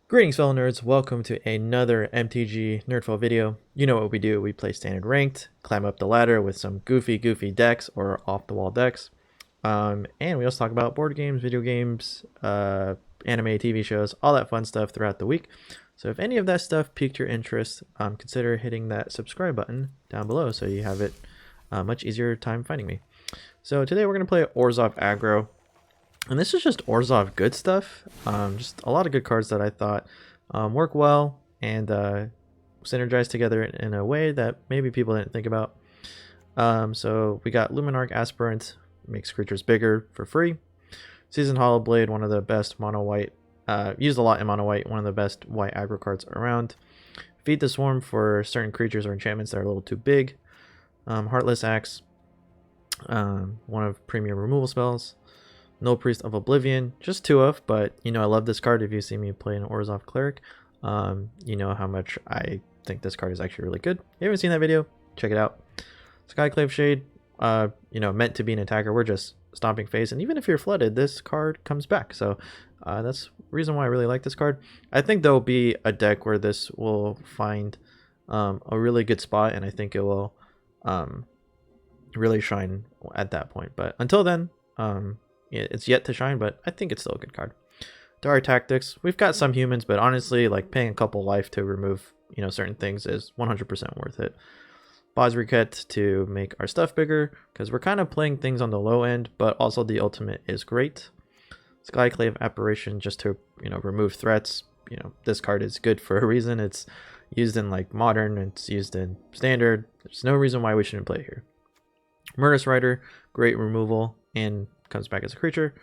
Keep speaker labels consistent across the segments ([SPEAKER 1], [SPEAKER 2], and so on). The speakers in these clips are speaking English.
[SPEAKER 1] Greetings fellow nerds, welcome to another MTG NerdPhil video. You know what we do, we play standard ranked, climb up the ladder with some goofy decks or off the wall decks. And we also talk about board games, video games, anime, TV shows, all that fun stuff throughout the week. So if any of that stuff piqued your interest, consider hitting that subscribe button down below so you have it much easier time finding me. So today we're going to play Orzhov Aggro. And this is just Orzhov good stuff. Just a lot of good cards that I thought work well and synergize together in a way that maybe people didn't think about. So we got Luminarch Aspirant, makes creatures bigger for free. Seasoned Hollowblade, one of the best mono white, used a lot in mono white, one of the best white aggro cards around. Feed the Swarm for certain creatures or enchantments that are a little too big. Heartless Axe, one of premium removal spells. No Priest of Oblivion, just 2 of, but you know I love this card. If you see me play an Orzhov Cleric, you know how much I think this card is actually really good. If you haven't seen that video, check it out. Skyclave Shade, you know, meant to be an attacker. We're just stomping face, and even if you're flooded, this card comes back. So that's the reason why I really like this card. I think there'll be a deck where this will find a really good spot, and I think it will really shine at that point. But until then, it's yet to shine, but I think it's still a good card. Dire Tactics, we've got some humans, but honestly, like paying a couple life to remove, you know, certain things is 100% worth it. Bozriket to make our stuff bigger, because we're kind of playing things on the low end, but also the ultimate is great. Skyclave Apparition just to, you know, remove threats. You know, this card is good for a reason. It's used in like modern, it's used in standard. There's no reason why we shouldn't play here. Murderous Rider, great removal and comes back as a creature.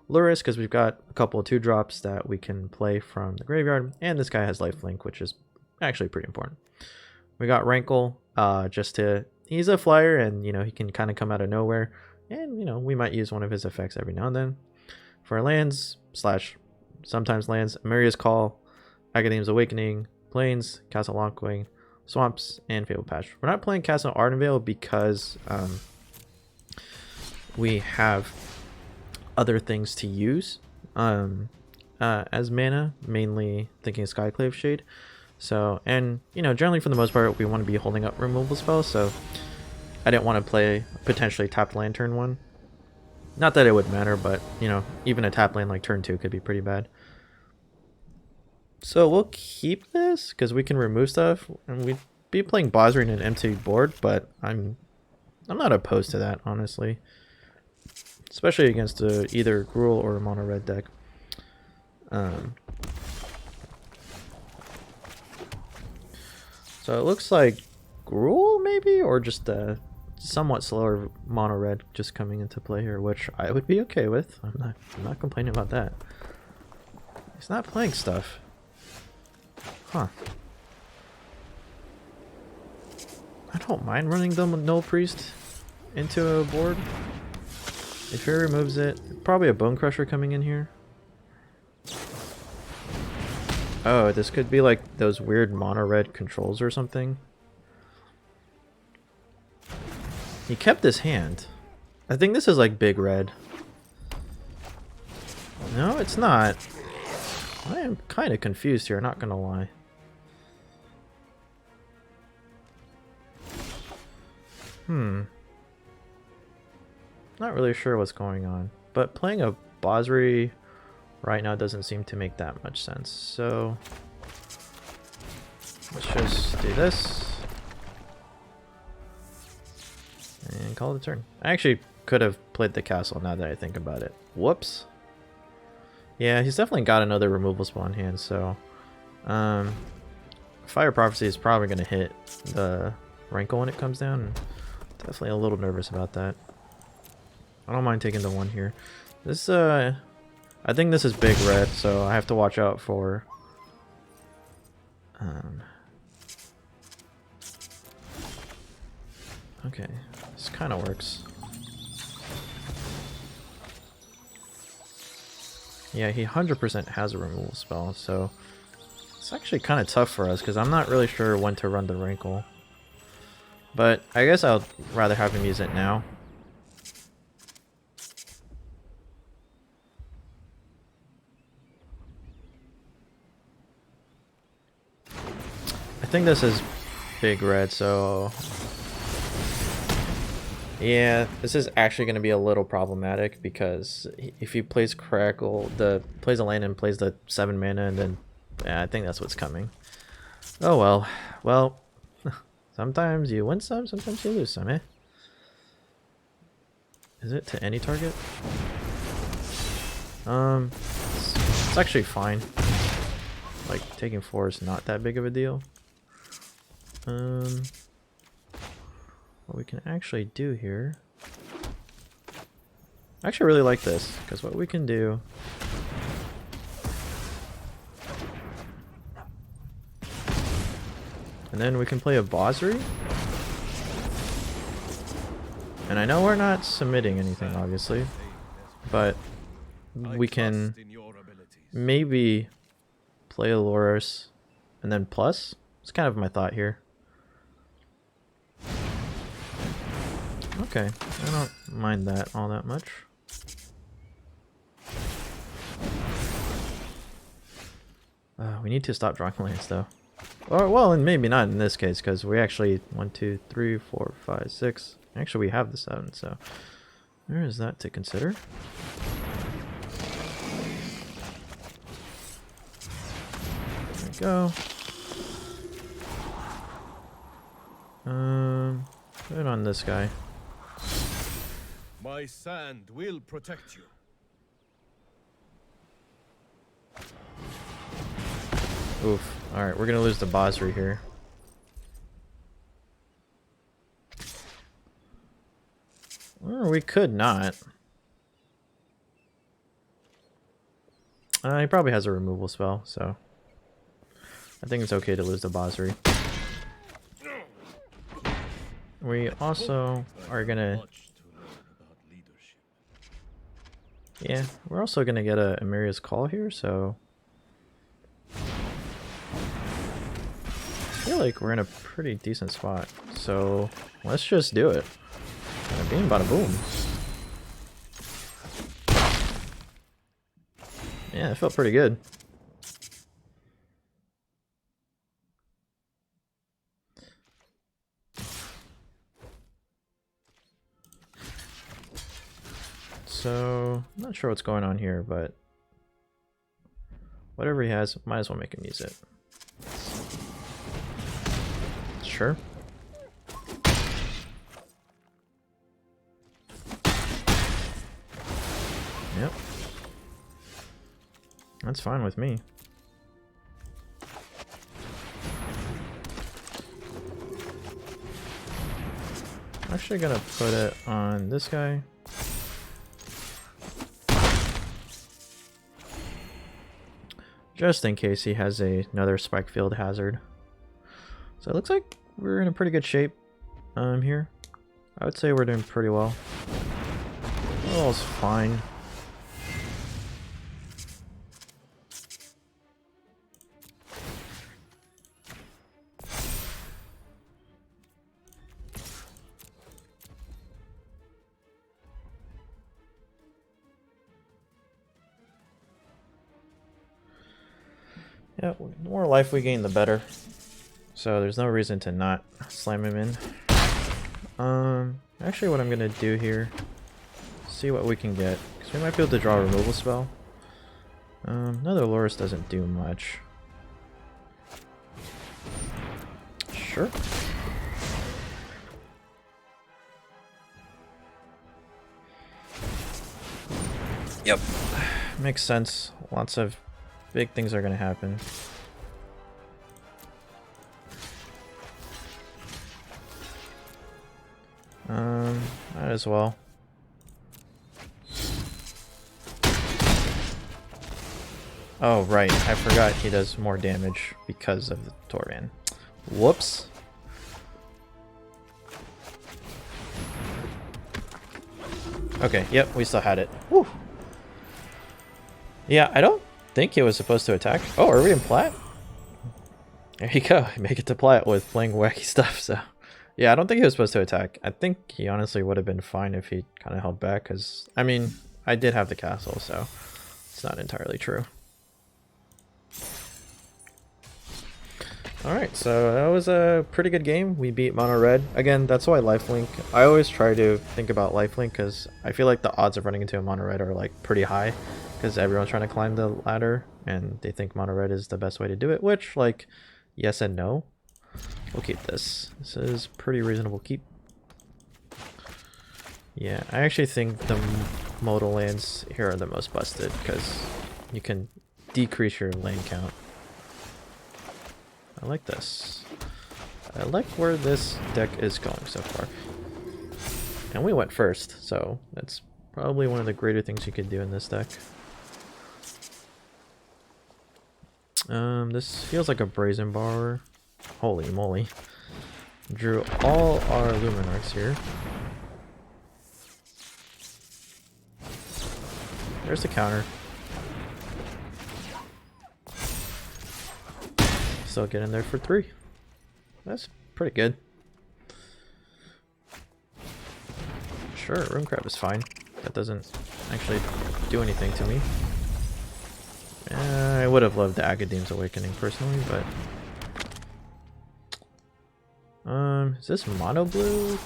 [SPEAKER 1] Luris, because we've got a couple of 2-drops that we can play from the graveyard, and this guy has lifelink, which is actually pretty important. We got Rankle, he's a flyer, and you know he can kind of come out of nowhere, and you know we might use one of his effects every now and then. For our lands / sometimes lands, Amaria's Call, Academy's Awakening, Plains, Castle Lockwing, Swamps, and Fabled Patch. We're not playing Castle Ardenvale because we have other things to use as mana, mainly thinking Skyclave Shade. So, and you know, generally for the most part, we want to be holding up removal spells. So, I didn't want to play potentially tapped land turn 1. Not that it would matter, but you know, even a tap land like turn 2 could be pretty bad. So we'll keep this because we can remove stuff, and we'd be playing Bozri in an empty board. But I'm not opposed to that, honestly. Especially against either Gruul or a mono red deck. So it looks like Gruul maybe, or just a somewhat slower mono red just coming into play here, which I would be okay with. I'm not complaining about that. He's not playing stuff. Huh. I don't mind running the Null Priest into a board. If he removes it, probably a Bone Crusher coming in here. Oh, this could be like those weird mono red controls or something. He kept his hand. I think this is like big red. No, it's not. I am kind of confused here, not gonna lie. Not really sure what's going on, but playing a Bozri right now doesn't seem to make that much sense. So let's just do this and call it a turn. I actually could have played the castle now that I think about it. Whoops. Yeah, he's definitely got another removal spell in hand, so Fire Prophecy is probably going to hit the Rankle when it comes down. Definitely a little nervous about that. I don't mind taking the 1 here. This, I think this is big red, so I have to watch out for... okay, this kind of works. Yeah, he 100% has a removal spell, so... it's actually kind of tough for us, because I'm not really sure when to run the Rankle. But I guess I'll rather have him use it now. think this is big red, so yeah, this is actually going to be a little problematic because if he plays Crackle, plays a land and plays the 7 mana, and then yeah, I think that's what's coming. Oh well, well, sometimes you win some, sometimes you lose some, eh? Is it to any target? It's actually fine. Like taking 4 is not that big of a deal. What we can actually do here, I actually really like this, because what we can do, and then we can play a Bosri, and I know we're not submitting anything obviously, but we can maybe play a Loris and then plus. It's kind of my thought here. Okay, I don't mind that all that much. We need to stop drawing lands though. Or, well, and maybe not in this case, because we actually 1, 2, 3, 4, 5, 6. Actually, we have the 7, so there is that to consider. There we go. Put it on this guy.
[SPEAKER 2] My sand will protect you.
[SPEAKER 1] Oof. Alright, we're gonna lose the Bosri here. Or we could not. He probably has a removal spell, so I think it's okay to lose the Bosri. We also are gonna... Yeah, we're also gonna get a Emeria's Call here, so... I feel like we're in a pretty decent spot, so let's just do it. Bada bing, bada boom. Yeah, it felt pretty good. So, I'm not sure what's going on here, but whatever he has, might as well make him use it. Sure. Yep. That's fine with me. I'm actually gonna put it on this guy. Just in case he has another Spike Field Hazard. So it looks like we're in a pretty good shape here. I would say we're doing pretty well. All's fine. Yeah, the more life we gain, the better. So there's no reason to not slam him in. Actually what I'm gonna do here, see what we can get, because we might be able to draw a removal spell. Another Loris doesn't do much. Sure. Yep, makes sense. Lots of big things are gonna happen. Might as well. Oh, right. I forgot he does more damage because of the Torvan. Whoops. Okay, yep, we still had it. Woo. Yeah, I don't think he was supposed to attack. Oh, are we in plat? There you go. Make it to plat with playing wacky stuff, so... Yeah, I don't think he was supposed to attack. I think he honestly would have been fine if he kind of held back, because, I mean, I did have the castle, so it's not entirely true. Alright, so that was a pretty good game. We beat Mono Red. Again, that's why lifelink. I always try to think about lifelink because I feel like the odds of running into a Mono Red are like pretty high because everyone's trying to climb the ladder and they think Mono Red is the best way to do it, which, like, yes and no. We'll keep this. This is pretty reasonable keep. Yeah, I actually think the modal lands here are the most busted because you can decrease your lane count. I like this. I like where this deck is going so far. And we went first, so that's probably one of the greater things you could do in this deck. This feels like a Brazen Borrower. Holy moly. Drew all our Luminarchs here. There's the counter. Still get in there for 3. That's pretty good. Sure, Rune Crab is fine. That doesn't actually do anything to me. I would have loved the Agadeem's Awakening personally, but... is this mono blue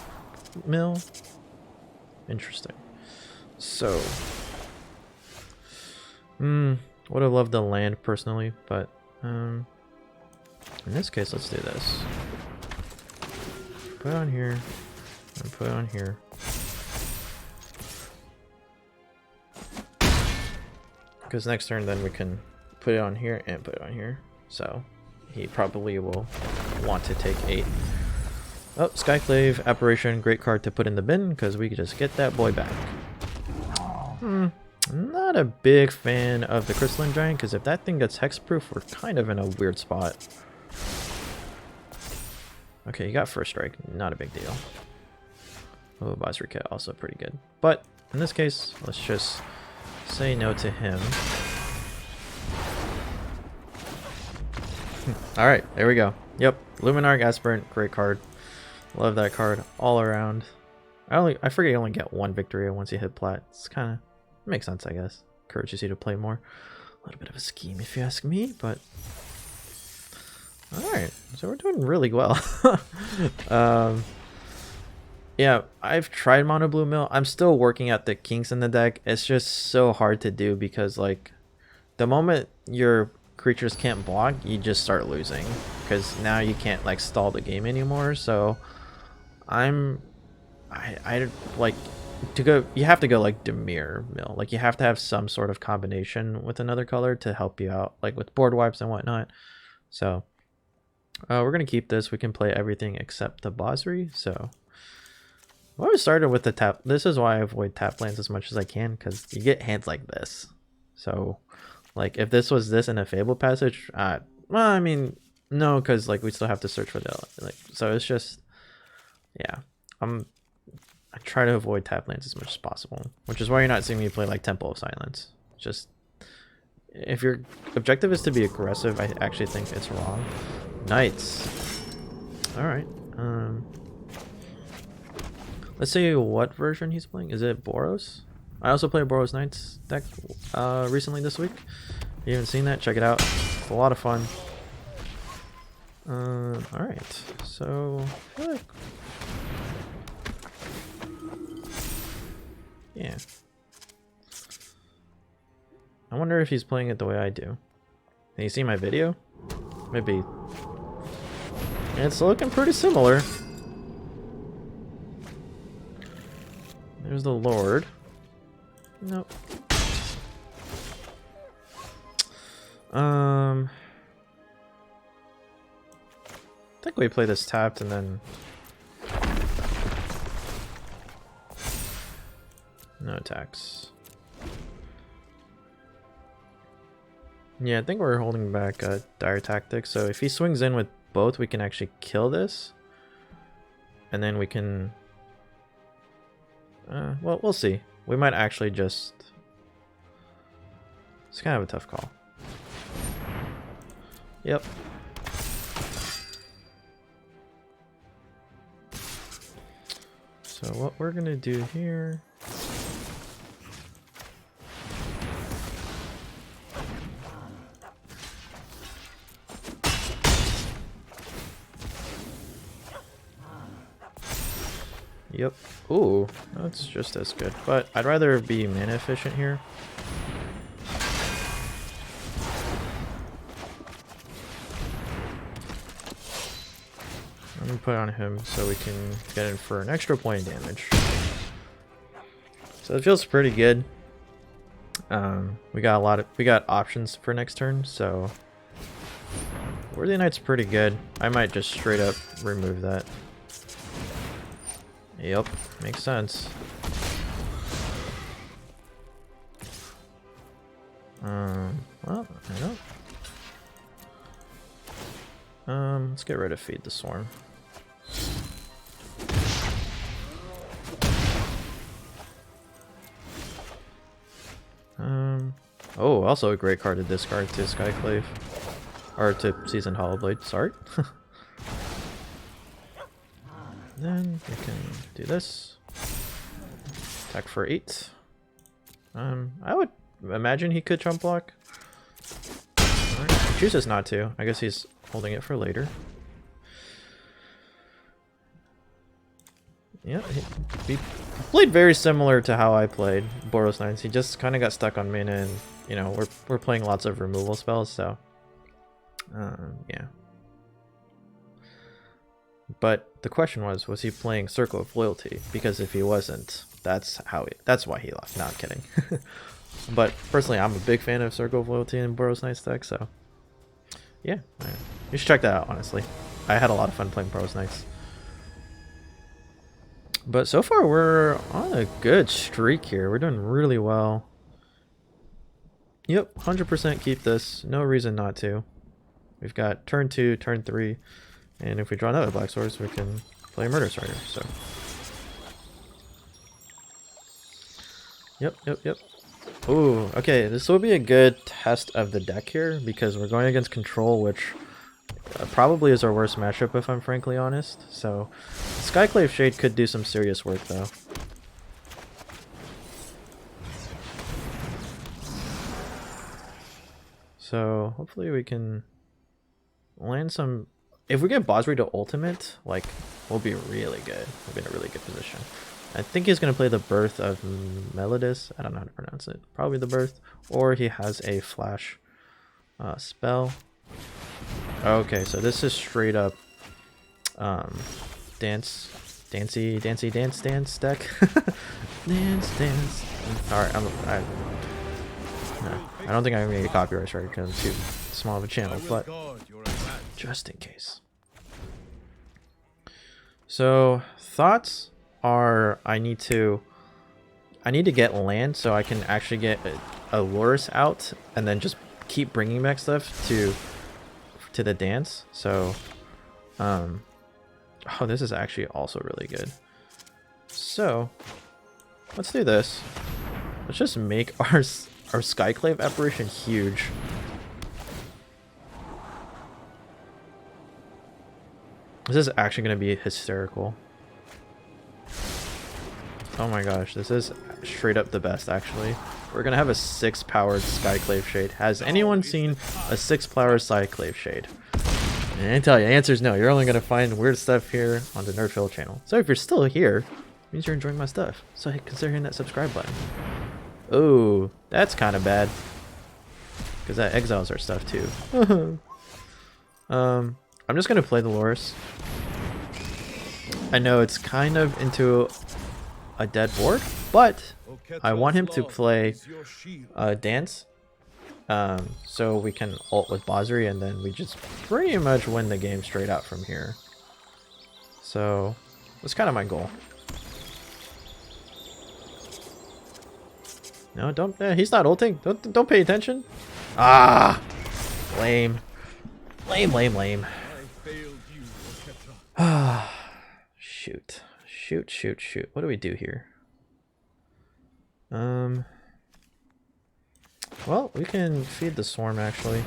[SPEAKER 1] mill? Interesting. So... would have loved the land personally, but... in this case, let's do this. Put it on here, and put it on here. Because next turn, then we can put it on here and put it on here. So he probably will want to take 8. Oh, Skyclave, Apparition, great card to put in the bin because we could just get that boy back. Not a big fan of the Crystalline Giant because if that thing gets hexproof, we're kind of in a weird spot. Okay, you got first strike. Not a big deal. Oh, Advisory Kit also pretty good. But in this case, let's just say no to him. Alright, there we go. Yep, Luminarch Aspirant, great card. Love that card all around. I forget you only get 1 victory once you hit plat. It's kind of makes sense, I guess. Encourages you to play more. A little bit of a scheme if you ask me, but alright, so we're doing really well. Yeah, I've tried Mono Blue Mill. I'm still working at the kinks in the deck. It's just so hard to do because, like, the moment your creatures can't block, you just start losing. Because now you can't, like, stall the game anymore. So, I like, to go, you have to go, like, Dimir Mill. Like, you have to have some sort of combination with another color to help you out, like, with board wipes and whatnot. So, we're going to keep this. We can play everything except the Basri, so... I always started with the tap. This is why I avoid tap lands as much as I can, because you get hands like this. So, like, if this was this in a Fable Passage, well, I mean, no, because, like, we still have to search for the, like, so it's just, yeah. I try to avoid tap lands as much as possible, which is why you're not seeing me play, like, Temple of Silence. Just, if your objective is to be aggressive, I actually think it's wrong. Knights. Alright, let's see what version he's playing. Is it Boros? I also played Boros Knights deck recently this week. If you haven't seen that, check it out. It's a lot of fun. Alright, so... yeah. I wonder if he's playing it the way I do. Can you see my video? Maybe. It's looking pretty similar. There's the Lord. Nope. I think we play this tapped and then... no attacks. Yeah, I think we're holding back Dire Tactics, so if he swings in with both, we can actually kill this. And then we can... well, we'll see. We might actually just... it's kind of a tough call. Yep. So what we're gonna do here... Yep. Ooh, that's just as good. But I'd rather be mana efficient here. Let me put on him so we can get in for an extra point of damage. So it feels pretty good. We got options for next turn, so Worthy Knight's pretty good. I might just straight up remove that. Yep, makes sense. Well, I don't. Let's get rid of Feed the Swarm. Oh, also a great card to discard to Skyclave. Or to Seasoned Hollowblade, sorry. Then we can do this. Attack for 8. I would imagine he could jump block. Right. He chooses not to. I guess he's holding it for later. Yeah, he played very similar to how I played Boros Knights. He just kind of got stuck on mana, and you know we're playing lots of removal spells, so yeah. But the question was he playing Circle of Loyalty? Because if he wasn't, that's why he left. No, I'm kidding. But personally, I'm a big fan of Circle of Loyalty in Boros Knights deck, so yeah, you should check that out. Honestly, I had a lot of fun playing Boros Knights. But so far, we're on a good streak here. We're doing really well. Yep, 100% keep this. No reason not to. We've got turn 2, turn 3, and if we draw another Black Swords, we can play Murder Strider. So, yep. Ooh, okay. This will be a good test of the deck here because we're going against Control, which probably is our worst matchup if I'm frankly honest. So Skyclave Shade could do some serious work though. So hopefully we can land some. If we get Bosri to ultimate, like, we'll be really good. We'll be in a really good position. I think he's going to play the Birth of Melodis. I don't know how to pronounce it. Probably the Birth. Or he has a flash spell. Okay, so this is straight up dance deck. dance. Alright, I don't think I'm gonna get copyright strike because I'm too small of a channel, but just in case. So thoughts are I need to get land so I can actually get a Loris out and then just keep bringing back stuff to the dance. So oh, this is actually also really good. So let's do this. Let's just make our Skyclave apparition huge. This is actually going to be hysterical. Oh my gosh, this is straight up the best actually. We're going to have a 6-powered Skyclave Shade. Has anyone seen a 6-powered Skyclave Shade? And I tell you, the answer is no. You're only going to find weird stuff here on the NerdPhil channel. So if you're still here, it means you're enjoying my stuff. So consider hitting that subscribe button. Oh, that's kind of bad. Because that exiles our stuff too. I'm just going to play the Loris. I know it's kind of into a dead board, but I want him to play Dance. So we can ult with Bosri and then we just pretty much win the game straight out from here. So that's kind of my goal. No, don't. He's not ulting. Don't pay attention. Ah, lame. Ah, shoot. What do we do here? Well, we can feed the Swarm actually.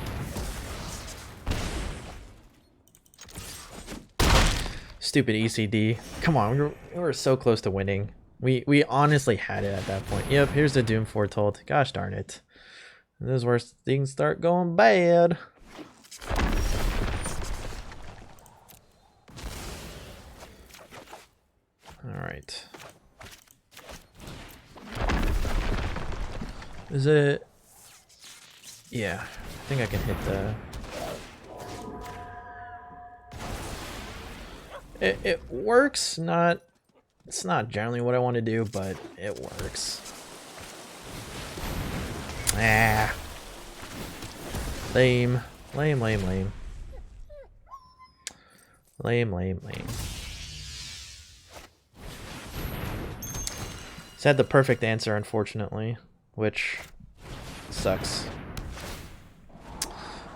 [SPEAKER 1] Stupid ECD. Come on, we were so close to winning. We honestly had it at that point. Yep, here's the Doom foretold. Gosh darn it. This is where things start going bad. Alright. Is it? Yeah, I think I can hit the... It works, it's not generally what I want to do, but it works. Ah. Lame. Lame, lame, lame. Lame, lame, lame. It's had the perfect answer, unfortunately, which sucks.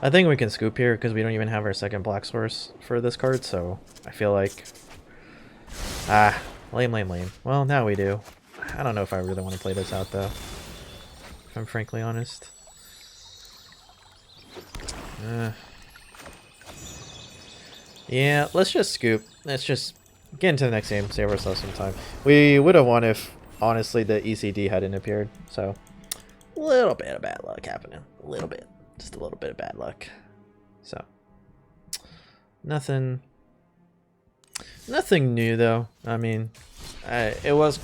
[SPEAKER 1] I think we can scoop here because we don't even have our second black source for this card, so I feel like... Ah, lame, lame, lame. Well, now we do. I don't know if I really want to play this out, though, if I'm frankly honest. Yeah, let's just scoop. Let's just get into the next game, save ourselves some time. We would have won if, honestly, the ECD hadn't appeared, so... A little bit of bad luck happening. A little bit. Just a little bit of bad luck. So, nothing new though. I mean, it was,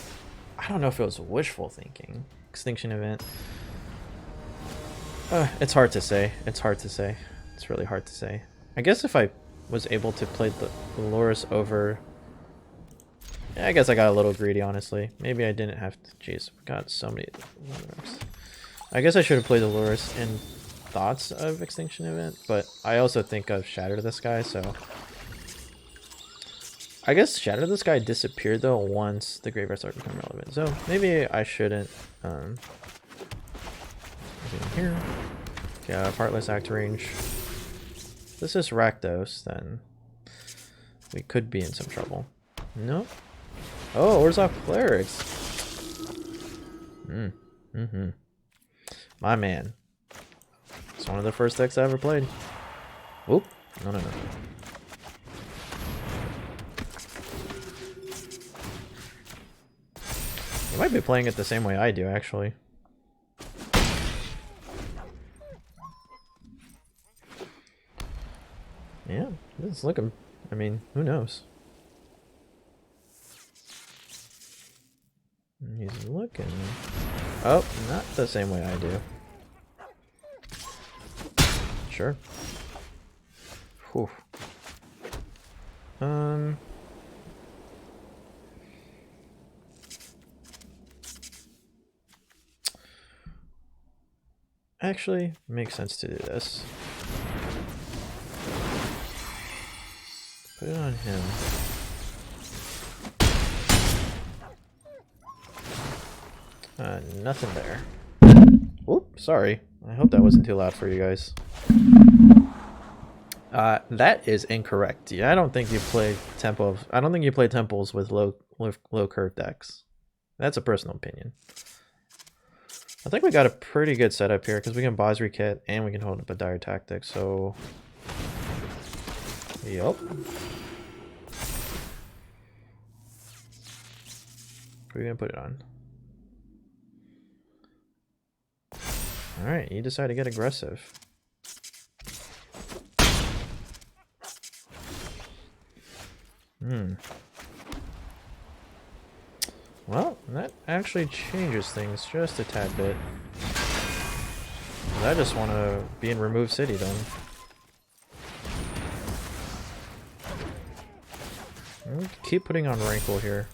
[SPEAKER 1] I don't know if it was wishful thinking. Extinction event. It's hard to say. It's hard to say. It's really hard to say. I guess if I was able to play the Loris over, yeah, I guess I got a little greedy, honestly. Maybe I didn't have to. Jeez, we got so many. I guess I should have played the Loris in thoughts of Extinction Event, but I also think of Shatter the Sky, so I guess Shatter the Sky disappeared though once the graveyard started becoming relevant, so maybe I shouldn't here. Yeah, Heartless Act range. If this is Rakdos, then we could be in some trouble. No? Oh, Orzhov Clerics. My man. It's one of the first decks I ever played. Oop. No. You might be playing it the same way I do, actually. Yeah, it's looking... I mean, who knows? He's looking... Oh, not the same way I do. Sure. Whew. Actually, makes sense to do this. Put it on him. Nothing there. Whoop, sorry. I hope that wasn't too loud for you guys. That is incorrect. Yeah, I don't think you play I don't think you play temples with low curve decks. That's a personal opinion. I think we got a pretty good setup here because we can Basri kit and we can hold up a dire tactic. So, yup. What are we gonna put it on? All right, you decide to get aggressive. Well, that actually changes things just a tad bit. I just want to be in Remove City then. I'll keep putting on Rankle here.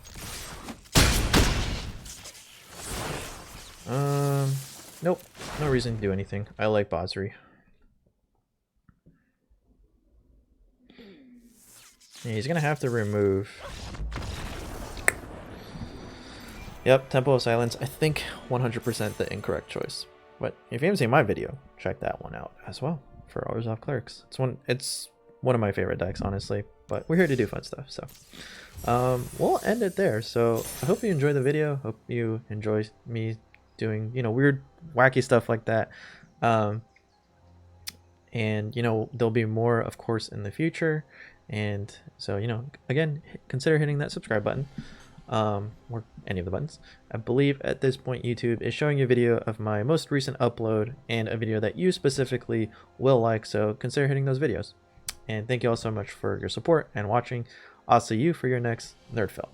[SPEAKER 1] Nope. No reason to do anything. I like Basri. Yeah, he's gonna have to remove. Yep, Temple of Silence. I think 100% the incorrect choice. But if you haven't seen my video, check that one out as well for Orzhov Clerics. It's one of my favorite decks, honestly. But we're here to do fun stuff, so we'll end it there. So I hope you enjoyed the video. Hope you enjoy me doing, weird, wacky stuff like that. And there'll be more, of course, in the future. And so, again, consider hitting that subscribe button. Or any of the buttons. I believe at this point YouTube is showing you a video of my most recent upload and a video that you specifically will like, so consider hitting those videos. And thank you all so much for your support and watching. I'll see you for your next NerdPhil.